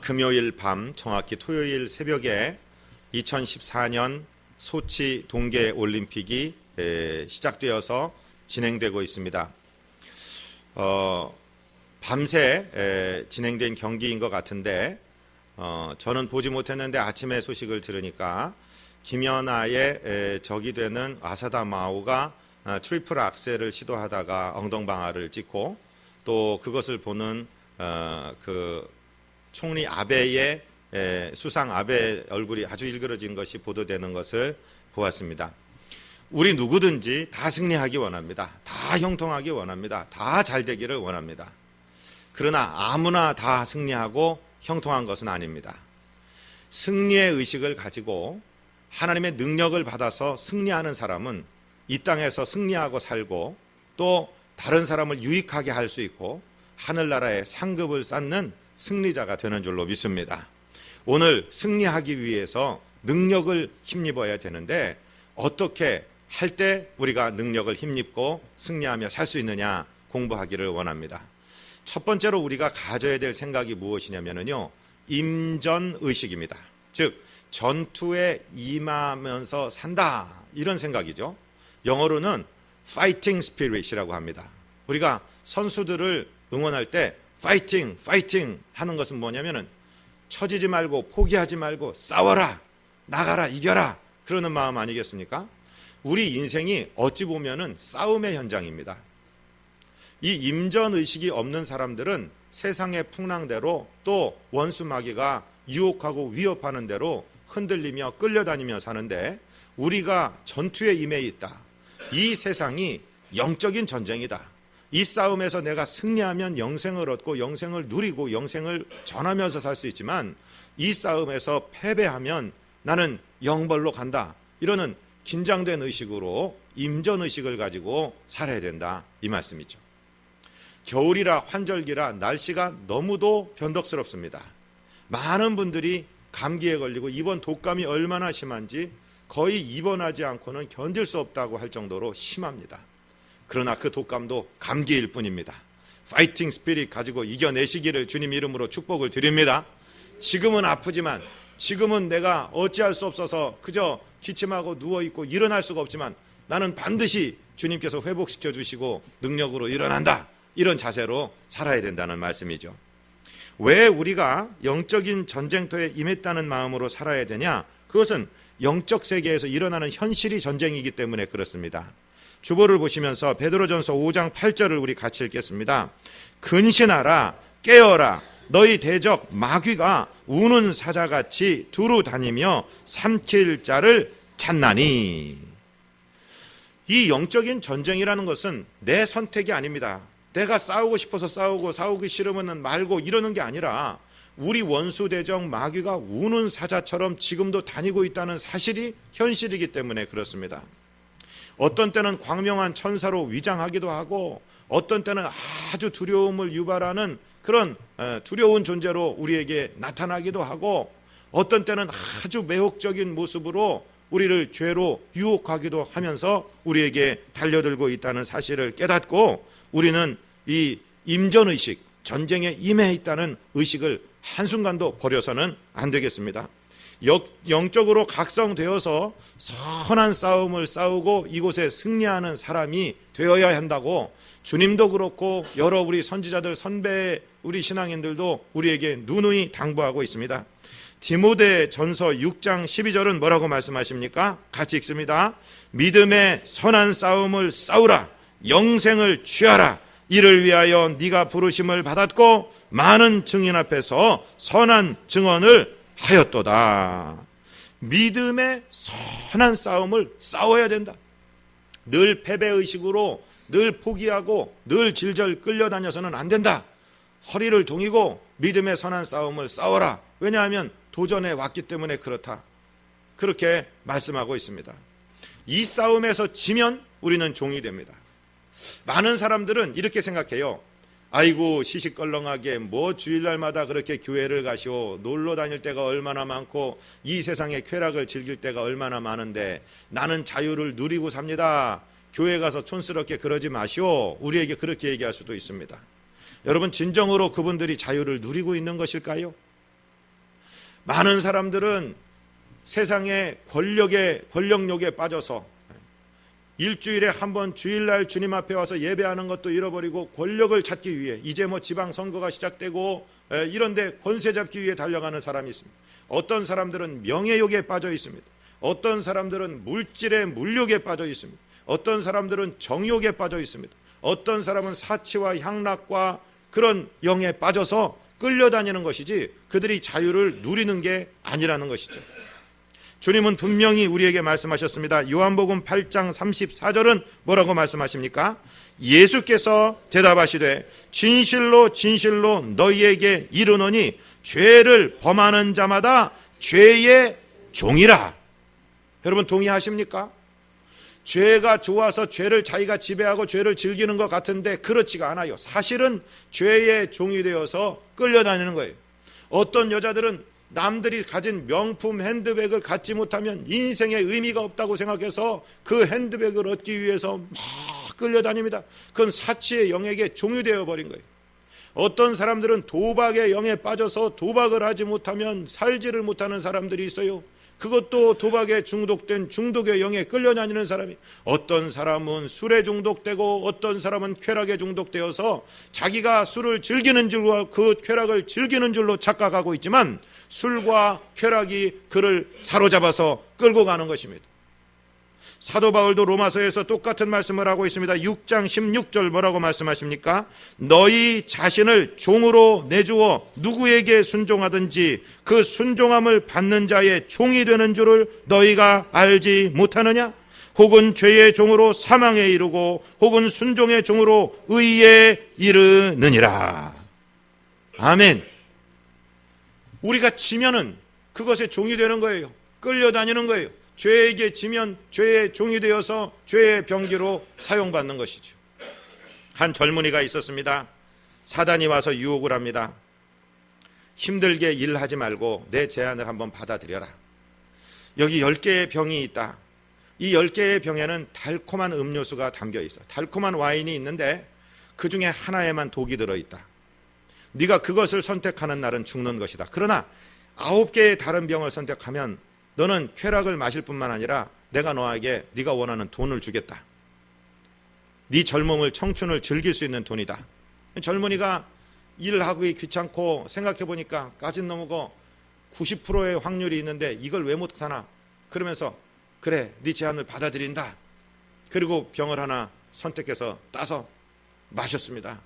금요일 밤 정확히 토요일 새벽에 2014년 소치 동계올림픽이 시작되어서 진행되고 있습니다. 밤새 진행된 경기인 것 같은데 저는 보지 못했는데 아침에 소식을 들으니까 김연아의 적이 되는 아사다 마오가 트리플 악셀을 시도하다가 엉덩방아를 찍고 또 그것을 보는 그 총리 아베의 수상 아베 얼굴이 아주 일그러진 것이 보도되는 것을 보았습니다. 우리 누구든지 다 승리하기 원합니다. 다 형통하기 원합니다. 다 잘 되기를 원합니다. 그러나 아무나 다 승리하고 형통한 것은 아닙니다. 승리의 의식을 가지고 하나님의 능력을 받아서 승리하는 사람은 이 땅에서 승리하고 살고 또 다른 사람을 유익하게 할 수 있고 하늘나라의 상급을 쌓는 승리자가 되는 줄로 믿습니다. 오늘 승리하기 위해서 능력을 힘입어야 되는데 어떻게 할 때 우리가 능력을 힘입고 승리하며 살 수 있느냐 공부하기를 원합니다. 첫 번째로 우리가 가져야 될 생각이 무엇이냐면요, 임전의식입니다. 즉 전투에 임하면서 산다, 이런 생각이죠. 영어로는 fighting spirit이라고 합니다. 우리가 선수들을 응원할 때 파이팅, 파이팅 하는 것은 뭐냐면은 처지지 말고 포기하지 말고 싸워라, 나가라, 이겨라, 그러는 마음 아니겠습니까? 우리 인생이 어찌 보면은 싸움의 현장입니다. 이 임전의식이 없는 사람들은 세상의 풍랑대로 또 원수마귀가 유혹하고 위협하는 대로 흔들리며 끌려다니며 사는데, 우리가 전투에 임해 있다. 이 세상이 영적인 전쟁이다. 이 싸움에서 내가 승리하면 영생을 얻고 영생을 누리고 영생을 전하면서 살 수 있지만 이 싸움에서 패배하면 나는 영벌로 간다. 이러는 긴장된 의식으로 임전의식을 가지고 살아야 된다, 이 말씀이죠. 겨울이라 환절기라 날씨가 너무도 변덕스럽습니다. 많은 분들이 감기에 걸리고 이번 독감이 얼마나 심한지 거의 입원하지 않고는 견딜 수 없다고 할 정도로 심합니다. 그러나 그 독감도 감기일 뿐입니다. 파이팅 스피릿 가지고 이겨내시기를 주님 이름으로 축복을 드립니다. 지금은 아프지만, 지금은 내가 어찌할 수 없어서 그저 기침하고 누워있고 일어날 수가 없지만 나는 반드시 주님께서 회복시켜 주시고 능력으로 일어난다, 이런 자세로 살아야 된다는 말씀이죠. 왜 우리가 영적인 전쟁터에 임했다는 마음으로 살아야 되냐? 그것은 영적 세계에서 일어나는 현실이 전쟁이기 때문에 그렇습니다. 주보를 보시면서 베드로전서 5장 8절을 우리 같이 읽겠습니다. 근신하라, 깨어라, 너희 대적 마귀가 우는 사자같이 두루 다니며 삼킬 자를 찾나니. 이 영적인 전쟁이라는 것은 내 선택이 아닙니다. 내가 싸우고 싶어서 싸우고 싸우기 싫으면 말고 이러는 게 아니라 우리 원수 대적 마귀가 우는 사자처럼 지금도 다니고 있다는 사실이 현실이기 때문에 그렇습니다. 어떤 때는 광명한 천사로 위장하기도 하고 어떤 때는 아주 두려움을 유발하는 그런 두려운 존재로 우리에게 나타나기도 하고 어떤 때는 아주 매혹적인 모습으로 우리를 죄로 유혹하기도 하면서 우리에게 달려들고 있다는 사실을 깨닫고 우리는 이 임전의식, 전쟁에 임해 있다는 의식을 한순간도 버려서는 안 되겠습니다. 영적으로 각성되어서 선한 싸움을 싸우고 이곳에 승리하는 사람이 되어야 한다고 주님도 그렇고 여러 우리 선지자들, 선배 우리 신앙인들도 우리에게 누누이 당부하고 있습니다. 디모데전서 6장 12절은 뭐라고 말씀하십니까? 같이 읽습니다. 믿음의 선한 싸움을 싸우라, 영생을 취하라. 이를 위하여 네가 부르심을 받았고 많은 증인 앞에서 선한 증언을 하였도다. 믿음의 선한 싸움을 싸워야 된다. 늘 패배의식으로 늘 포기하고 늘 질질 끌려다녀서는 안 된다. 허리를 동이고 믿음의 선한 싸움을 싸워라. 왜냐하면 도전해 왔기 때문에 그렇다. 그렇게 말씀하고 있습니다. 이 싸움에서 지면 우리는 종이 됩니다. 많은 사람들은 이렇게 생각해요. 아이고 시시껄렁하게 뭐 주일날마다 그렇게 교회를 가시오. 놀러 다닐 때가 얼마나 많고 이 세상의 쾌락을 즐길 때가 얼마나 많은데 나는 자유를 누리고 삽니다. 교회 가서 촌스럽게 그러지 마시오. 우리에게 그렇게 얘기할 수도 있습니다. 여러분, 진정으로 그분들이 자유를 누리고 있는 것일까요? 많은 사람들은 세상의 권력욕에 빠져서 일주일에 한 번 주일날 주님 앞에 와서 예배하는 것도 잃어버리고 권력을 찾기 위해 이제 지방선거가 시작되고 이런데 권세 잡기 위해 달려가는 사람이 있습니다. 어떤 사람들은 명예욕에 빠져 있습니다. 어떤 사람들은 물질의 물욕에 빠져 있습니다. 어떤 사람들은 정욕에 빠져 있습니다. 어떤 사람은 사치와 향락과 그런 영에 빠져서 끌려다니는 것이지 그들이 자유를 누리는 게 아니라는 것이죠. 주님은 분명히 우리에게 말씀하셨습니다. 요한복음 8장 34절은 뭐라고 말씀하십니까? 예수께서 대답하시되 진실로 진실로 너희에게 이르노니 죄를 범하는 자마다 죄의 종이라. 여러분 동의하십니까? 죄가 좋아서 죄를 자기가 지배하고 죄를 즐기는 것 같은데 그렇지가 않아요. 사실은 죄의 종이 되어서 끌려다니는 거예요. 어떤 여자들은 남들이 가진 명품 핸드백을 갖지 못하면 인생에 의미가 없다고 생각해서 그 핸드백을 얻기 위해서 막 끌려다닙니다. 그건 사치의 영에게 종이 되어버린 거예요. 어떤 사람들은 도박의 영에 빠져서 도박을 하지 못하면 살지를 못하는 사람들이 있어요. 그것도 도박에 중독된 중독의 영에 끌려다니는 사람이, 어떤 사람은 술에 중독되고 어떤 사람은 쾌락에 중독되어서 자기가 술을 즐기는 줄과 그 쾌락을 즐기는 줄로 착각하고 있지만 술과 쾌락이 그를 사로잡아서 끌고 가는 것입니다. 사도 바울도 로마서에서 똑같은 말씀을 하고 있습니다. 6장 16절 뭐라고 말씀하십니까? 너희 자신을 종으로 내주어 누구에게 순종하든지 그 순종함을 받는 자의 종이 되는 줄을 너희가 알지 못하느냐? 혹은 죄의 종으로 사망에 이르고 혹은 순종의 종으로 의에 이르느니라. 아멘. 우리가 지면은 그것의 종이 되는 거예요. 끌려다니는 거예요. 죄에게 지면 죄의 종이 되어서 죄의 병기로 사용받는 것이죠. 한 젊은이가 있었습니다. 사단이 와서 유혹을 합니다. 힘들게 일하지 말고 내 제안을 한번 받아들여라. 여기 10개의 병이 있다. 이 10개의 병에는 달콤한 음료수가 담겨 있어. 달콤한 와인이 있는데 그 중에 하나에만 독이 들어있다. 네가 그것을 선택하는 날은 죽는 것이다. 그러나 9개의 다른 병을 선택하면 너는 쾌락을 마실 뿐만 아니라 내가 너에게 네가 원하는 돈을 주겠다. 네 젊음을, 청춘을 즐길 수 있는 돈이다. 젊은이가 일을 하기 귀찮고 생각해보니까 까진 넘어고 90%의 확률이 있는데 이걸 왜 못하나? 그러면서 그래, 네 제안을 받아들인다. 그리고 병을 하나 선택해서 따서 마셨습니다.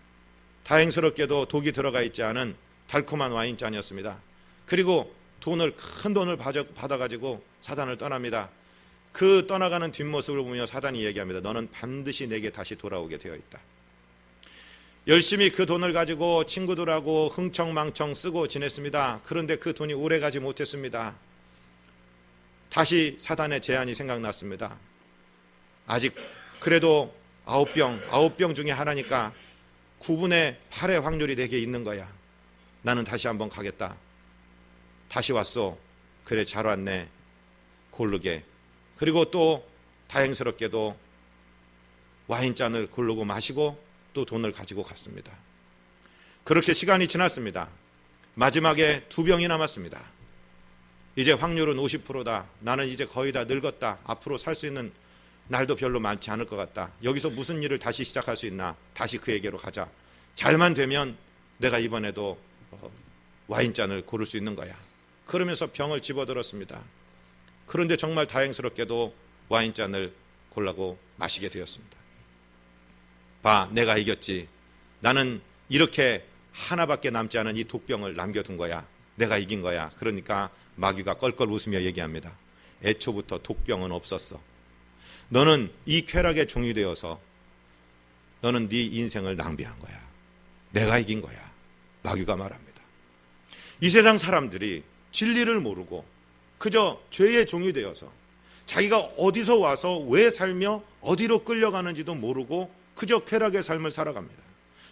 다행스럽게도 독이 들어가 있지 않은 달콤한 와인잔이었습니다. 그리고 큰 돈을 받아가지고 사단을 떠납니다. 그 떠나가는 뒷모습을 보며 사단이 얘기합니다. 너는 반드시 내게 다시 돌아오게 되어 있다. 열심히 그 돈을 가지고 친구들하고 흥청망청 쓰고 지냈습니다. 그런데 그 돈이 오래 가지 못했습니다. 다시 사단의 제안이 생각났습니다. 아직 그래도 9병 중에 하나니까 9분의 8의 확률이 내게 있는 거야. 나는 다시 한번 가겠다. 다시 왔어. 그래, 잘 왔네. 고르게. 그리고 또 다행스럽게도 와인잔을 고르고 마시고 또 돈을 가지고 갔습니다. 그렇게 시간이 지났습니다. 마지막에 2병이 남았습니다. 이제 확률은 50%다. 나는 이제 거의 다 늙었다. 앞으로 살 수 있는 날도 별로 많지 않을 것 같다. 여기서 무슨 일을 다시 시작할 수 있나? 다시 그에게로 가자. 잘만 되면 내가 이번에도 와인잔을 고를 수 있는 거야. 그러면서 병을 집어들었습니다. 그런데 정말 다행스럽게도 와인잔을 고르고 마시게 되었습니다. 봐, 내가 이겼지. 나는 이렇게 하나밖에 남지 않은 이 독병을 남겨둔 거야. 내가 이긴 거야. 그러니까 마귀가 껄껄 웃으며 얘기합니다. 애초부터 독병은 없었어. 너는 이 쾌락의 종이 되어서 너는 네 인생을 낭비한 거야. 내가 이긴 거야. 마귀가 말합니다. 이 세상 사람들이 진리를 모르고 그저 죄의 종이 되어서 자기가 어디서 와서 왜 살며 어디로 끌려가는지도 모르고 그저 쾌락의 삶을 살아갑니다.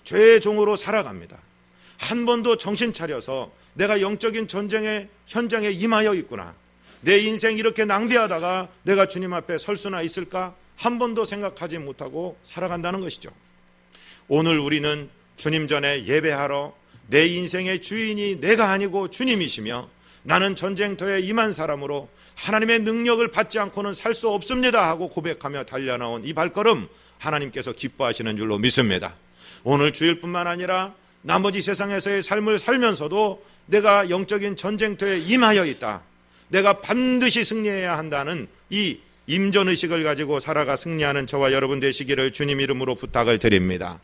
죄의 종으로 살아갑니다. 한 번도 정신 차려서 내가 영적인 전쟁의 현장에 임하여 있구나. 내 인생 이렇게 낭비하다가 내가 주님 앞에 설 수나 있을까? 한 번도 생각하지 못하고 살아간다는 것이죠. 오늘 우리는 주님 전에 예배하러 내 인생의 주인이 내가 아니고 주님이시며 나는 전쟁터에 임한 사람으로 하나님의 능력을 받지 않고는 살 수 없습니다 하고 고백하며 달려나온 이 발걸음, 하나님께서 기뻐하시는 줄로 믿습니다. 오늘 주일뿐만 아니라 나머지 세상에서의 삶을 살면서도 내가 영적인 전쟁터에 임하여 있다, 내가 반드시 승리해야 한다는 이 임전의식을 가지고 살아가 승리하는 저와 여러분 되시기를 주님 이름으로 부탁을 드립니다.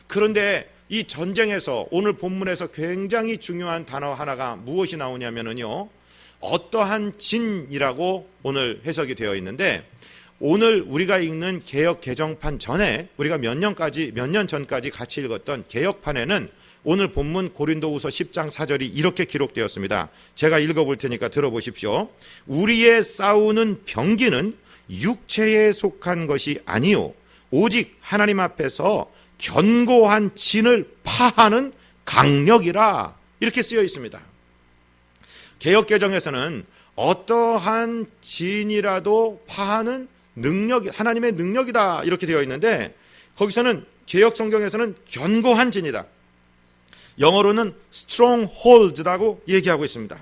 그런데 이 전쟁에서 오늘 본문에서 굉장히 중요한 단어 하나가 무엇이 나오냐면요, 어떠한 진이라고 오늘 해석이 되어 있는데, 오늘 우리가 읽는 개역 개정판 전에 우리가 몇 년 전까지 같이 읽었던 개역판에는 오늘 본문 고린도후서 10장 4절이 이렇게 기록되었습니다. 제가 읽어볼 테니까 들어보십시오. 우리의 싸우는 병기는 육체에 속한 것이 아니요 오직 하나님 앞에서 견고한 진을 파하는 강력이라, 이렇게 쓰여 있습니다. 개역개정에서는 어떠한 진이라도 파하는 능력이 하나님의 능력이다 이렇게 되어 있는데, 거기서는 개역성경에서는 견고한 진이다, 영어로는 strongholds라고 얘기하고 있습니다.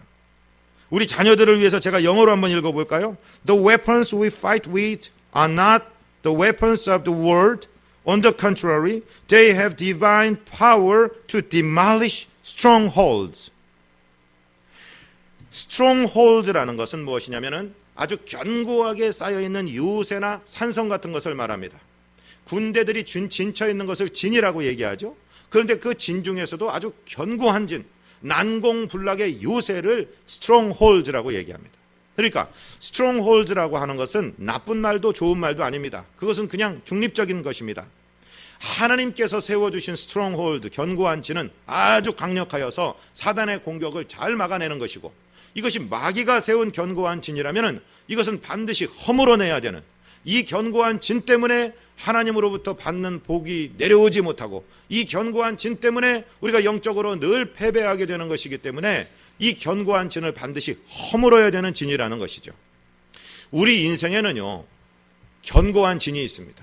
우리 자녀들을 위해서 제가 영어로 한번 읽어볼까요? The weapons we fight with are not the weapons of the world. On the contrary, they have divine power to demolish strongholds. strongholds라는 것은 무엇이냐면은 아주 견고하게 쌓여있는 요새나 산성 같은 것을 말합니다. 군대들이 진쳐 있는 것을 진이라고 얘기하죠. 그런데 그 진 중에서도 아주 견고한 진, 난공불락의 요새를 strongholds라고 얘기합니다. 그러니까 strongholds라고 하는 것은 나쁜 말도 좋은 말도 아닙니다. 그것은 그냥 중립적인 것입니다. 하나님께서 세워주신 stronghold, 견고한 진은 아주 강력하여서 사단의 공격을 잘 막아내는 것이고, 이것이 마귀가 세운 견고한 진이라면 이것은 반드시 허물어내야 되는, 이 견고한 진 때문에 하나님으로부터 받는 복이 내려오지 못하고, 이 견고한 진 때문에 우리가 영적으로 늘 패배하게 되는 것이기 때문에 이 견고한 진을 반드시 허물어야 되는 진이라는 것이죠. 우리 인생에는요, 견고한 진이 있습니다.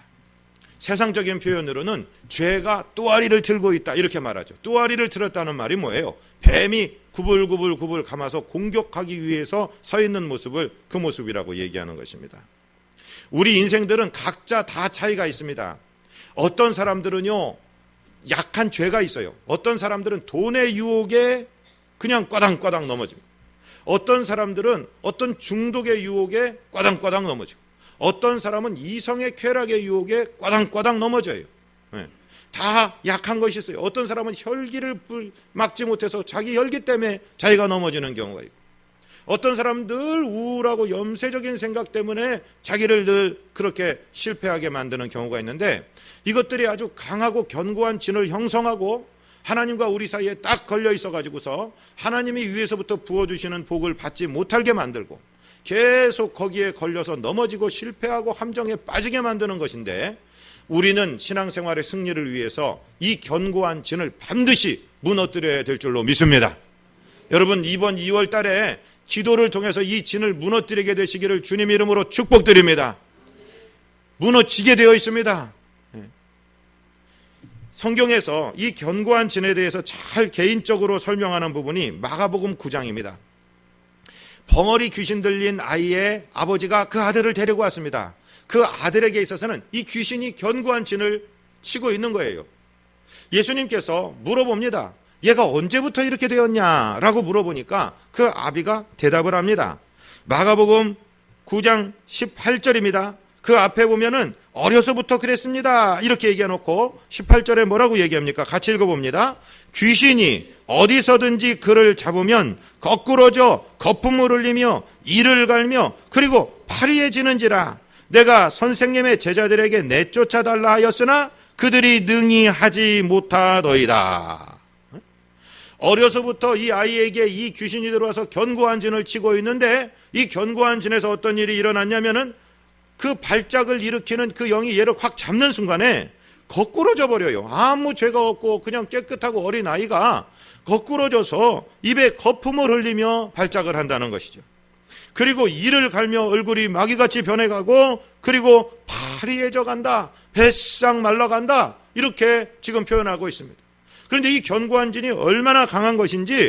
세상적인 표현으로는 죄가 또아리를 들고 있다 이렇게 말하죠. 또아리를 들었다는 말이 뭐예요? 뱀이 구불구불 감아서 공격하기 위해서 서 있는 모습을, 그 모습이라고 얘기하는 것입니다. 우리 인생들은 각자 다 차이가 있습니다. 어떤 사람들은요, 약한 죄가 있어요. 어떤 사람들은 돈의 유혹에 그냥 꽈당꽈당 넘어집니다. 어떤 사람들은 어떤 중독의 유혹에 꽈당꽈당 넘어지고, 어떤 사람은 이성의 쾌락의 유혹에 꽈당꽈당 넘어져요. 네. 다 약한 것이 있어요. 어떤 사람은 혈기를 막지 못해서 자기 혈기 때문에 자기가 넘어지는 경우가 있고, 어떤 사람은 늘 우울하고 염세적인 생각 때문에 자기를 늘 그렇게 실패하게 만드는 경우가 있는데, 이것들이 아주 강하고 견고한 진을 형성하고 하나님과 우리 사이에 딱 걸려 있어가지고서 하나님이 위에서부터 부어주시는 복을 받지 못하게 만들고 계속 거기에 걸려서 넘어지고 실패하고 함정에 빠지게 만드는 것인데, 우리는 신앙생활의 승리를 위해서 이 견고한 진을 반드시 무너뜨려야 될 줄로 믿습니다. 여러분, 이번 2월 달에 기도를 통해서 이 진을 무너뜨리게 되시기를 주님 이름으로 축복드립니다. 무너지게 되어 있습니다. 성경에서 이 견고한 진에 대해서 잘 개인적으로 설명하는 부분이 마가복음 9장입니다. 벙어리 귀신 들린 아이의 아버지가 그 아들을 데리고 왔습니다. 그 아들에게 있어서는 이 귀신이 견고한 진을 치고 있는 거예요. 예수님께서 물어봅니다. 얘가 언제부터 이렇게 되었냐라고 물어보니까 그 아비가 대답을 합니다. 마가복음 9장 18절입니다. 그 앞에 보면은 어려서부터 그랬습니다 이렇게 얘기해놓고 18절에 뭐라고 얘기합니까? 같이 읽어봅니다. 귀신이 어디서든지 그를 잡으면 거꾸러져 거품을 흘리며 이를 갈며 그리고 파리해지는지라. 내가 선생님의 제자들에게 내쫓아달라 하였으나 그들이 능히 하지 못하더이다. 어려서부터 이 아이에게 이 귀신이 들어와서 견고한 진을 치고 있는데, 이 견고한 진에서 어떤 일이 일어났냐면은 그 발작을 일으키는 그 영이 얘를 확 잡는 순간에 거꾸러져 버려요. 아무 죄가 없고 그냥 깨끗하고 어린 아이가 거꾸러져서 입에 거품을 흘리며 발작을 한다는 것이죠. 그리고 이를 갈며 얼굴이 마귀같이 변해가고, 그리고 파리해져 간다, 배싹 말라간다, 이렇게 지금 표현하고 있습니다. 그런데 이 견고한 진이 얼마나 강한 것인지